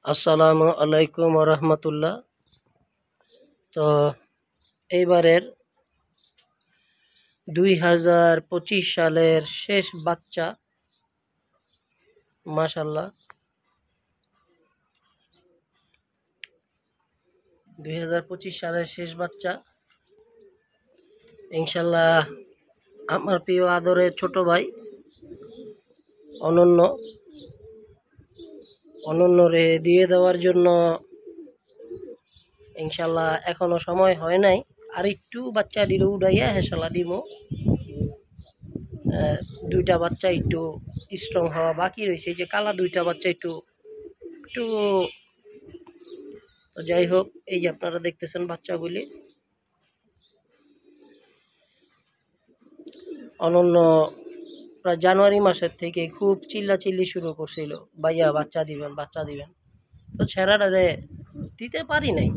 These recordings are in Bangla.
আসসালামু আলাইকুম রহমতুল্লাহ। তো এইবারের 2025 সালের শেষ বাচ্চা, মাশাল্লাহ 2025 সালের শেষ বাচ্চা ইনশাল্লাহ আমার প্রিয় আদরের ছোট ভাই অনন্য রে দিয়ে দেওয়ার জন্য ইনশাল্লাহ এখনো সময় হয় নাই। আর একটু বাচ্চা ডিরো উড়াইয়া হেসালা দিব। দুইটা বাচ্চা একটু স্ট্রং হওয়া বাকি রয়েছে, যে কালা দুইটা বাচ্চা একটু একটু তো যাই হোক, এই যে আপনারা দেখতেছেন বাচ্চাগুলি। অনন্য প্রায় জানুয়ারি মাসের থেকে খুব চিল্লাচিল্লি শুরু করছিল, ভাইয়া বাচ্চা দিবেন বাচ্চা দিবেন। তো ছেড়াটারে দিতে পারি নাই।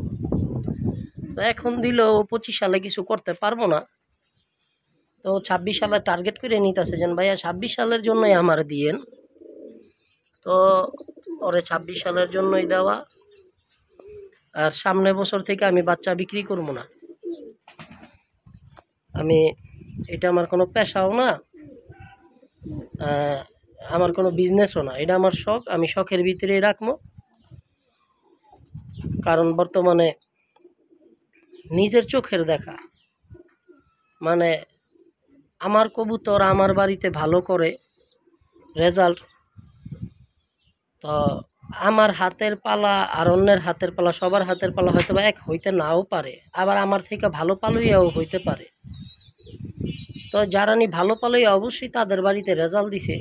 তো এখন দিলেও 25 সালে কিছু করতে পারবো না। তো 26 সালে টার্গেট করে নিতেছে যেন ভাইয়া 26 সালের জন্যই আমার দিয়েন। তো ওরে 26 সালের জন্যই দেওয়া। আর সামনের বছর থেকে আমি বাচ্চা বিক্রি করবো না। আমি এটা আমার কোনো পেশাও না, আমার কোনো বিজনেসও না, এটা আমার শখ। আমি শখের ভিতরেই রাখবো। কারণ বর্তমানে নিজের চোখের দেখা, মানে আমার কবুতর আমার বাড়িতে ভালো করে রেজাল্ট, তো আমার হাতের পালা আর অন্যের হাতের পালা, সবার হাতের পালা হয়তো বা এক হইতে নাও পারে, আবার আমার থেকে ভালো পালুইয়াও হইতে পারে। তো যারা ভালো পালুইয়া অবশ্যই তাদের বাড়িতে রেজাল্ট দিছে,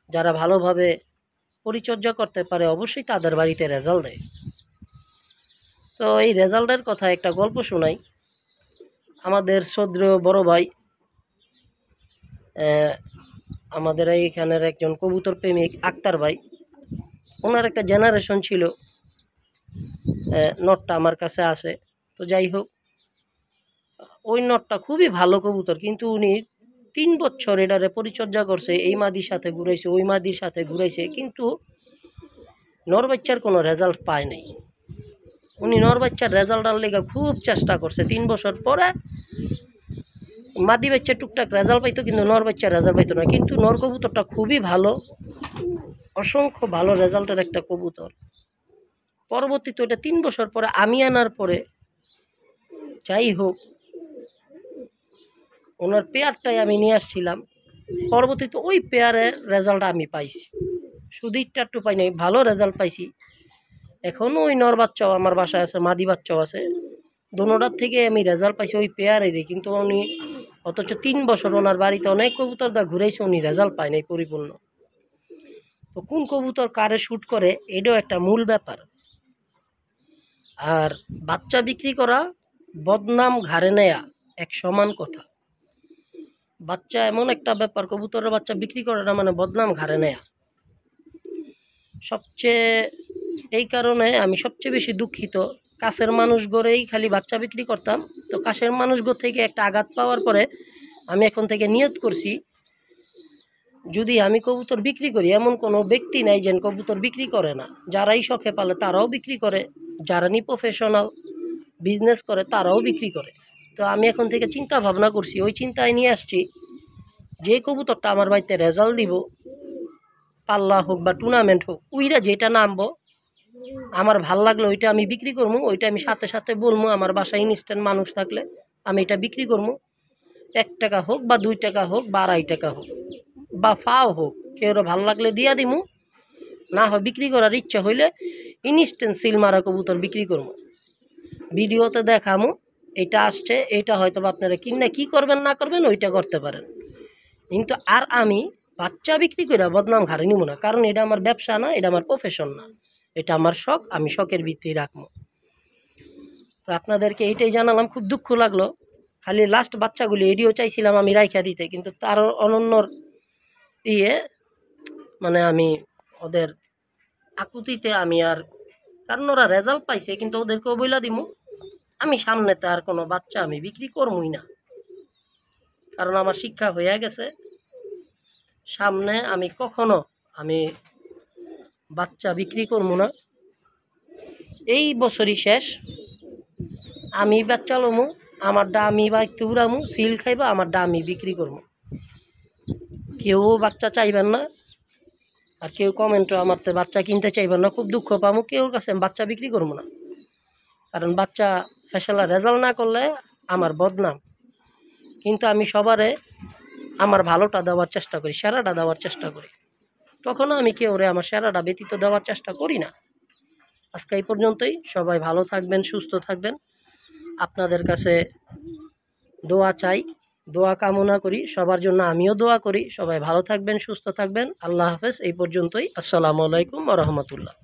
যারা ভালোভাবে পরিচর্যা করতে পারে অবশ্যই তাদের বাড়িতে রেজাল্ট দেয়। তো এই রেজাল্টের কথা একটা গল্প শোনাই। আমাদের শ্রদ্ধেয় বড় ভাই, আমাদের এইখানের একজন কবুতর প্রেমিক আক্তার ভাই, ওনার একটা জেনারেশন ছিল, নটটা আমার কাছে আছে। তো যাই হোক, ওই নটটা খুবই ভালো কবুতর, কিন্তু উনি 3 বছর এটারে পরিচর্যা করছে, এই মাদির সাথে ঘুরাইছে, ওই মাদির সাথে ঘুরাইছে, কিন্তু নর বাচ্চার কোনো রেজাল্ট পায় নাই। উনি নর বাচ্চার রেজাল্টের লেগে খুব চেষ্টা করছে। 3 বছর পরে মাদি বাচ্চা টুকটাক রেজাল্ট পাইতো, কিন্তু নর বাচ্চার রেজাল্ট পাইতো না। কিন্তু নর কবুতরটা খুবই ভালো, অসংখ্য ভালো রেজাল্টের একটা কবুতর। পরবর্তীতে ওটা 3 বছর পরে আমি আনার পরে, যাই হোক, ওনার পেয়ারটাই আমি নিয়ে আসছিলাম। পরবর্তীতে ওই পেয়ারের রেজাল্ট আমি পাইছি, শুধু একটু পাই নাই, ভালো রেজাল্ট পাইছি। এখনও ওই নর বাচ্চাও আমার বাসায় আছে, মাদি বাচ্চাও আছে, দোনোটার থেকে আমি রেজাল্ট পাইছি ওই পেয়ারেরই। কিন্তু উনি অথচ 3 বছর ওনার বাড়িতে অনেক কবুতর দা ঘুরাইছে, উনি রেজাল্ট পায় নাই পরিপূর্ণ। তো কোন কবুতর কারে শ্যুট করে, এটাও একটা মূল ব্যাপার। আর বাচ্চা বিক্রি করা, বদনাম ঘাড়ে নেয়া এক সমান কথা। বাচ্চা এমন একটা ব্যাপার, কবুতরের বাচ্চা বিক্রি করাটা মানে বদনাম ঘাড়ে নেয়া। সবচেয়ে এই কারণে আমি সবচেয়ে বেশি দুঃখিত, কাছের মানুষ গড়েই খালি বাচ্চা বিক্রি করতাম। তো কাছের মানুষ গড় থেকে একটা আঘাত পাওয়ার পরে আমি এখন থেকে নিয়ত করছি, যদি আমি কবুতর বিক্রি করি, এমন কোনো ব্যক্তি নাই যেন কবুতর বিক্রি করে না। যারাই শখে পালে তারাও বিক্রি করে, যারা প্রফেশনাল বিজনেস করে তারাও বিক্রি করে। তো আমি এখন থেকে চিন্তা ভাবনা করছি, ওই চিন্তায় নিয়ে আসছি, যে কবুতরটা আমার বাড়িতে রেজাল্ট দিব, পাল্লা হোক বা টুর্নামেন্ট হোক, ওইটা যেটা নামবো আমার ভাল লাগলো ওইটা আমি বিক্রি করবো। ওইটা আমি সাথে সাথে বলবো, আমার বাসায় ইনস্ট্যান্ট মানুষ থাকলে আমি এটা বিক্রি করবো। 1 টাকা হোক বা 2 টাকা হোক বা 2.5 টাকা হোক বা ফাও হোক, কেউ ভালো লাগলে দিয়া দিমু, না হয় বিক্রি করার ইচ্ছা হইলে ইনস্ট্যান্ট সিল মারা কবুতর বিক্রি করবো, ভিডিওতে দেখামু এটা আসছে, এটা হয়তো বা আপনারা কিনে কী করবেন না করবেন ওইটা করতে পারেন। কিন্তু আর আমি বাচ্চা বিক্রি করে বদনাম ঘাড়ে নিব না, কারণ এটা আমার ব্যবসা না, এটা আমার প্রফেশন না, এটা আমার শখ, আমি শখের ভিত্তিতে রাখবো। তো আপনাদেরকে এইটাই জানালাম, খুব দুঃখ লাগলো। খালি লাস্ট বাচ্চাগুলি এডিও চাইছিলাম আমি রাইখা দিতে, কিন্তু তার অনন্যর মানে আমি ওদের আকুতিতে আমি আর, কারণ ওরা রেজাল্ট পাইছে, কিন্তু ওদেরকেও বইলা দিমু আমি সামনেতে আর কোনো বাচ্চা আমি বিক্রি করবই না। কারণ আমার শিক্ষা হয়ে গেছে, সামনে আমি কখনো আমি বাচ্চা বিক্রি করবো না, এই বছরই শেষ। আমি বাচ্চা লমু, আমারটা আমি বাইতে উড়ামু, সিল খাইবা, আমারটা আমি বিক্রি করবো। কেউ বাচ্চা চাইবেন না, আর কেউ কমেন্টও আমার তো বাচ্চা কিনতে চাইবেন না, খুব দুঃখ পামু। কেউর কাছে আমি বাচ্চা বিক্রি করবো না, কারণ বাচ্চা ফেসলা রেজাল্ট না করলে আমার বদনাম। কিন্তু আমি সবারে আমার ভালোটা দেওয়ার চেষ্টা করি, সেরাটা দেওয়ার চেষ্টা করি। তখনও আমি কেউরে আমার সেরাটা ব্যতীত দেওয়ার চেষ্টা করি না। আজকে এই পর্যন্তই। সবাই ভালো থাকবেন, সুস্থ থাকবেন। আপনাদের কাছে দোয়া চাই, দোয়া কামনা করি, সবার জন্য আমিও দোয়া করি। সবাই ভালো থাকবেন, সুস্থ থাকবেন। আল্লাহ হাফেজ। এই পর্যন্তই। আসসালামু আলাইকুম ওয়া রাহমাতুল্লাহ।